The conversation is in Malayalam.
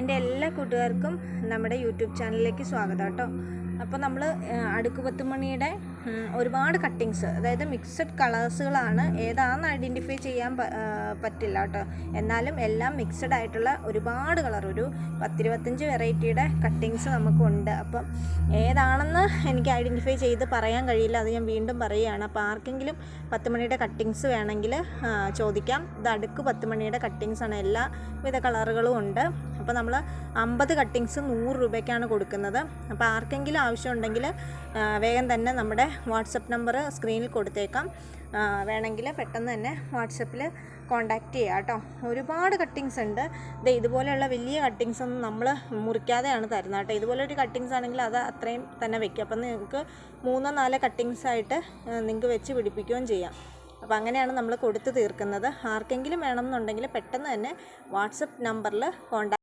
എൻ്റെ എല്ലാ കൂട്ടുകാർക്കും നമ്മുടെ യൂട്യൂബ് ചാനലിലേക്ക് സ്വാഗതം കേട്ടോ. അപ്പോൾ നമ്മൾ അടുക്ക് 10 മണിയുടെ ഒരുപാട് കട്ടിങ്സ്, അതായത് മിക്സഡ് കളേഴ്സുകളാണ്, ഏതാണെന്ന് ഐഡൻറ്റിഫൈ ചെയ്യാൻ പറ്റില്ല കേട്ടോ. എന്നാലും എല്ലാം മിക്സഡ് ആയിട്ടുള്ള ഒരുപാട് കളർ, ഒരു 10-25 വെറൈറ്റിയുടെ കട്ടിങ്സ് നമുക്കുണ്ട്. അപ്പം ഏതാണെന്ന് എനിക്ക് ഐഡൻറ്റിഫൈ ചെയ്ത് പറയാൻ കഴിയില്ല, അത് ഞാൻ വീണ്ടും പറയുകയാണ്. അപ്പോൾ ആർക്കെങ്കിലും 10 മണിയുടെ കട്ടിങ്സ് വേണമെങ്കിൽ ചോദിക്കാം. ഇത് അടുക്ക് 10 മണിയുടെ കട്ടിങ്സാണ്, എല്ലാ വിധ കളറുകളും ഉണ്ട്. അപ്പോൾ നമ്മൾ 50 കട്ടിങ്സ് 100 രൂപയ്ക്കാണ് കൊടുക്കുന്നത്. അപ്പോൾ ആർക്കെങ്കിലും ആവശ്യമുണ്ടെങ്കിൽ വേഗം തന്നെ നമ്മുടെ വാട്സപ്പ് നമ്പർ സ്ക്രീനിൽ കൊടുത്തേക്കാം. വേണമെങ്കിൽ പെട്ടെന്ന് തന്നെ വാട്സപ്പിൽ കോൺടാക്റ്റ് ചെയ്യുക കേട്ടോ. ഒരുപാട് കട്ടിങ്സ് ഉണ്ട്. ഇതുപോലെയുള്ള വലിയ കട്ടിങ്സ് ഒന്നും നമ്മൾ മുറിക്കാതെയാണ് തരുന്നത് കേട്ടോ. ഇതുപോലൊരു കട്ടിങ്സ് ആണെങ്കിൽ അത് അത്രയും തന്നെ വെക്കും. അപ്പം നിങ്ങൾക്ക് 3-4 കട്ടിങ്സ് ആയിട്ട് നിങ്ങൾക്ക് വെച്ച് പിടിപ്പിക്കുകയും ചെയ്യാം. അപ്പോൾ അങ്ങനെയാണ് നമ്മൾ കൊടുത്ത് തീർക്കുന്നത്. ആർക്കെങ്കിലും വേണമെന്നുണ്ടെങ്കിൽ പെട്ടെന്ന് തന്നെ വാട്സപ്പ് നമ്പറിൽ കോൺടാക്ട്